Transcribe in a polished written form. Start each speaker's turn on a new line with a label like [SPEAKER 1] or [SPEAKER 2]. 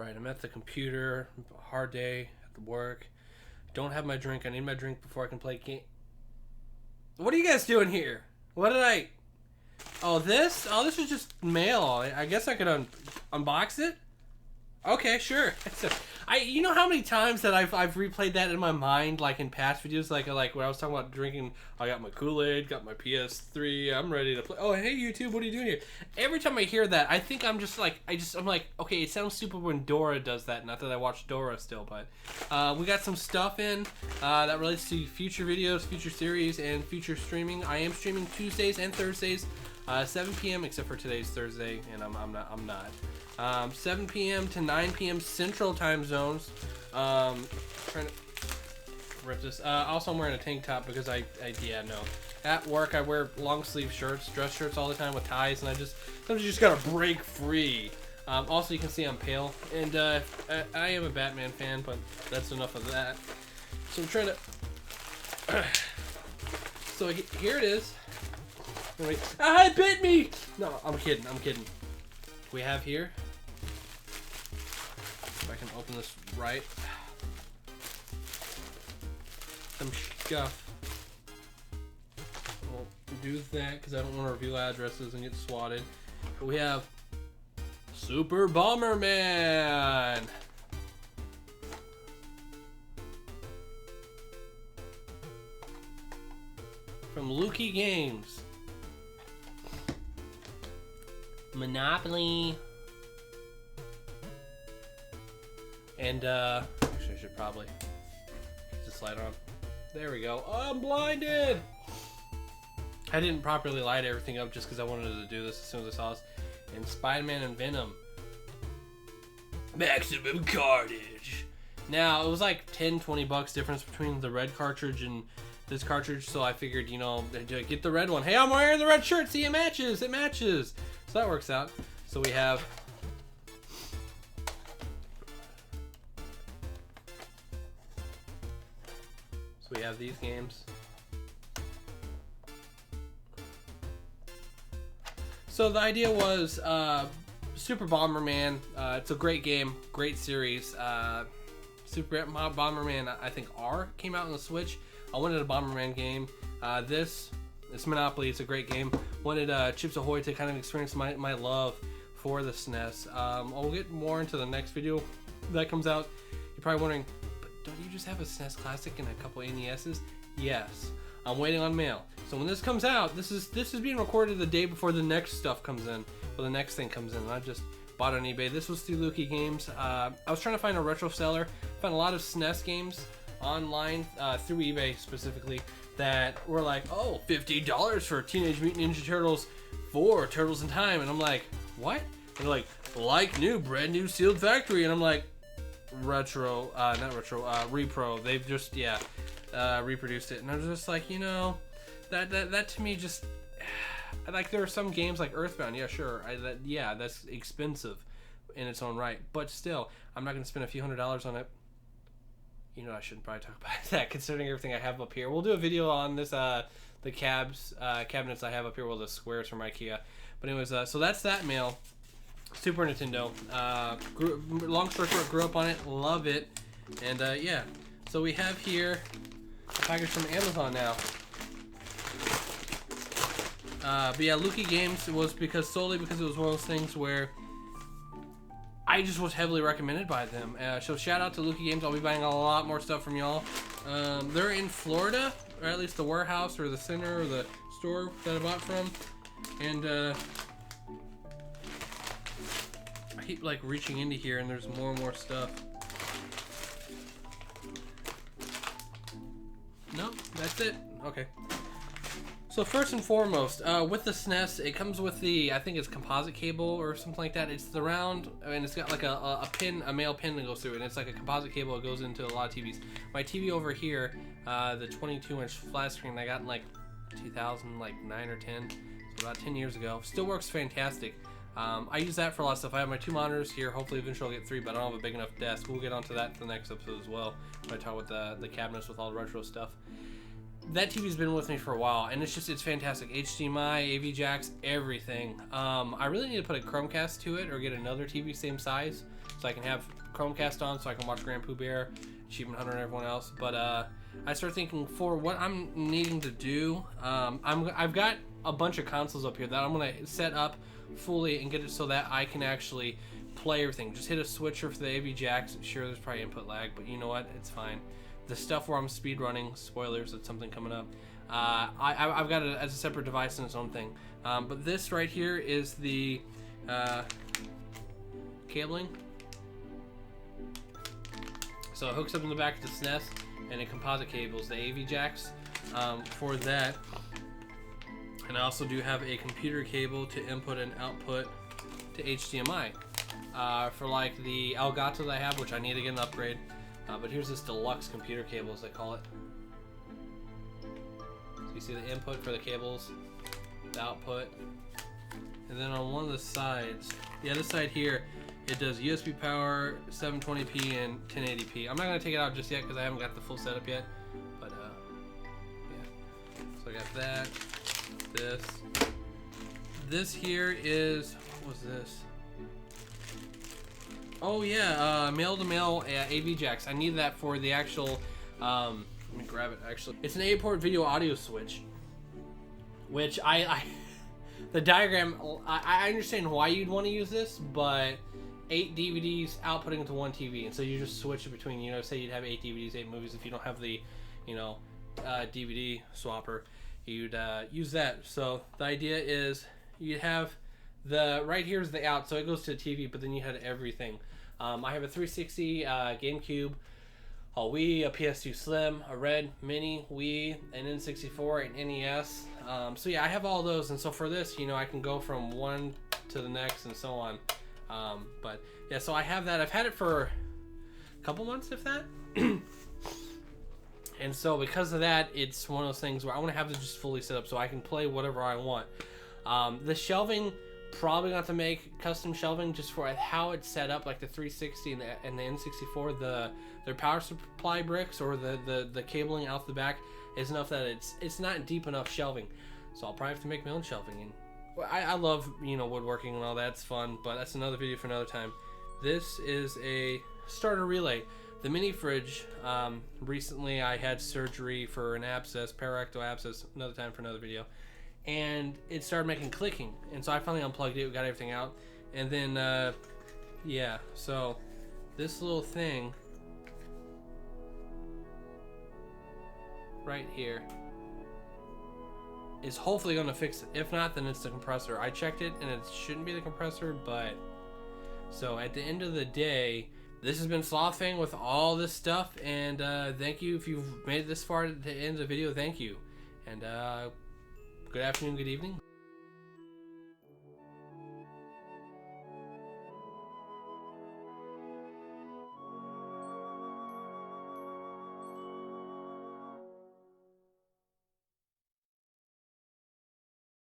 [SPEAKER 1] Alright, I'm at the computer. Hard day at the work. Don't have my drink. I need my drink before I can play game. What are you guys doing here? What did I... Oh, this? Oh, this is just mail. I guess I could unbox it? Okay, sure. You know how many times that I've replayed that in my mind, like in past videos, like when I was talking about drinking, I got my Kool-Aid, got my PS3, I'm ready to play. Oh, hey YouTube, what are you doing here? Every time I hear that, I think I'm just like, I'm like, okay, it sounds stupid when Dora does that. Not that I watch Dora still, but we got some stuff in that relates to future videos, future series, and future streaming. I am streaming Tuesdays and Thursdays, 7 p.m. except for today's Thursday, and I'm not. 7 p.m. to 9 p.m. Central Time zones. Trying to rip this. Also, I'm wearing a tank top because yeah, no. At work, I wear long sleeve shirts, dress shirts all the time with ties, and sometimes you just gotta break free. Also, you can see I'm pale, and I am a Batman fan, but that's enough of that. So I'm trying to. So here it is. Wait. Ah, it bit me! No, I'm kidding. We have here. If I can open this right. Some stuff. We'll do that because I don't want to reveal addresses and get swatted. But we have Super Bomberman. From Lukey Games. Monopoly. And actually I should probably get this light on. There we go. Oh, I'm blinded. I didn't properly light everything up just because I wanted to do this as soon as I saw this. And Spider-Man and Venom. Maximum Carnage. Now it was like 10-20 bucks difference between the red cartridge and this cartridge, so I figured, you know, get the red one. Hey, I'm wearing the red shirt. See, it matches. It matches. So that works out. So we have these games. So the idea was Super Bomberman. It's a great game, great series. Super Bomberman, I think R came out on the Switch. I wanted a Bomberman game. It's Monopoly. It's a great game. Wanted Chips Ahoy to kind of experience my love for the SNES. I'll get more into the next video that comes out. You're probably wondering, but don't you just have a SNES Classic and a couple NESs? Yes. I'm waiting on mail. So when this comes out, this is being recorded the day before the next stuff comes in, or the next thing comes in. And I just bought it on eBay. This was through Lukey Games. I was trying to find a retro seller. Found a lot of SNES games online through eBay specifically that were like, oh, $50 for Teenage Mutant Ninja Turtles 4 Turtles in Time. And I'm like, what? And they're like new, brand new sealed factory. And I'm like, retro, not retro, repro. They've just, yeah, reproduced it. And I was just like, you know, that to me just, like, there are some games like Earthbound, yeah, sure, yeah, that's expensive in its own right. But still, I'm not going to spend a few $100s on it. You know, I shouldn't probably talk about that considering everything I have up here. We'll do a video on this, the cabinets I have up here, well, the squares from IKEA. But anyways, so that's that mail. Super Nintendo. Long story short, grew up on it, love it. And yeah, so we have here a package from Amazon now. But yeah, Lukey Games was solely because it was one of those things where I just was heavily recommended by them. So shout out to Lukey Games. I'll be buying a lot more stuff from y'all. They're in Florida, or at least the warehouse or the center or the store that I bought from. And I keep like reaching into here and there's more and more stuff. No, that's it. Okay. So first and foremost, with the SNES, it comes with the, I think it's composite cable or something like that. It's the round, and it's got like a pin, a male pin that goes through it, and it's like a composite cable that goes into a lot of TVs. My TV over here, the 22-inch flat screen I got in like 2009 or 10, so about 10 years ago, still works fantastic. I use that for a lot of stuff. I have my 2 monitors here. Hopefully eventually I'll get 3, but I don't have a big enough desk. We'll get onto that for the next episode as well, when I talk with the cabinets with all the retro stuff. that TV's been with me for a while, and it's fantastic. HDMI, AV jacks, everything. I really need to put a Chromecast to it or get another TV same size so I can have Chromecast on so I can watch Grand Pooh Bear, Achievement Hunter, and everyone else. But I started thinking for what I'm needing to do. I've got a bunch of consoles up here that I'm gonna set up fully and get it so that I can actually play everything. Just hit a switcher for the AV jacks. Sure, there's probably input lag, but you know what? It's fine. The stuff where I'm speed running, spoilers, that's something coming up. I've got it as a separate device in its own thing. But this right here is the cabling. So it hooks up in the back to the SNES, and it composite cables the AV jacks for that. And I also do have a computer cable to input and output to HDMI for like the Elgato that I have, which I need to get an upgrade. But here's this deluxe computer cable, as they call it. So you see the input for the cables, the output, and then on one of the sides, the other side here, it does USB power, 720p, and 1080p. I'm not gonna take it out just yet because I haven't got the full setup yet. But yeah. So I got that. This here is, what was this? Oh yeah, male-to-male AV jacks. I need that for the actual, let me grab it actually. It's an 8-port video audio switch, which the diagram, I understand why you'd want to use this, but 8 DVDs outputting into one TV, and so you just switch it between, you know, say you'd have 8 DVDs, 8 movies. If you don't have the, you know, DVD swapper, you'd use that. So the idea is you have right here's the out, so it goes to the TV, but then you had everything. I have a 360 GameCube, a Wii, a PS2 Slim, a Red Mini, Wii, an N64, an NES. So yeah, I have all those, and so for this, you know, I can go from one to the next and so on. But yeah, so I have that. I've had it for a couple months, if that. And so because of that, it's one of those things where I want to have it just fully set up so I can play whatever I want. The shelving, probably going to have to make custom shelving just for how it's set up, like the 360 and the N64. Their power supply bricks or the cabling out the back is enough that it's not deep enough shelving. So I'll probably have to make my own shelving. And I love, you know, woodworking and all that. It's fun, but that's another video for another time. This is a starter relay. The mini fridge, recently I had surgery for an abscess, pararectal abscess, another time for another video. And it started making clicking. And so I finally unplugged it, we got everything out. And then, yeah, so this little thing right here is hopefully going to fix it. If not, then it's the compressor. I checked it and it shouldn't be the compressor, but so at the end of the day, this has been SlothFang with all this stuff, and thank you if you've made it this far to the end of the video. Thank you, and good afternoon, good evening.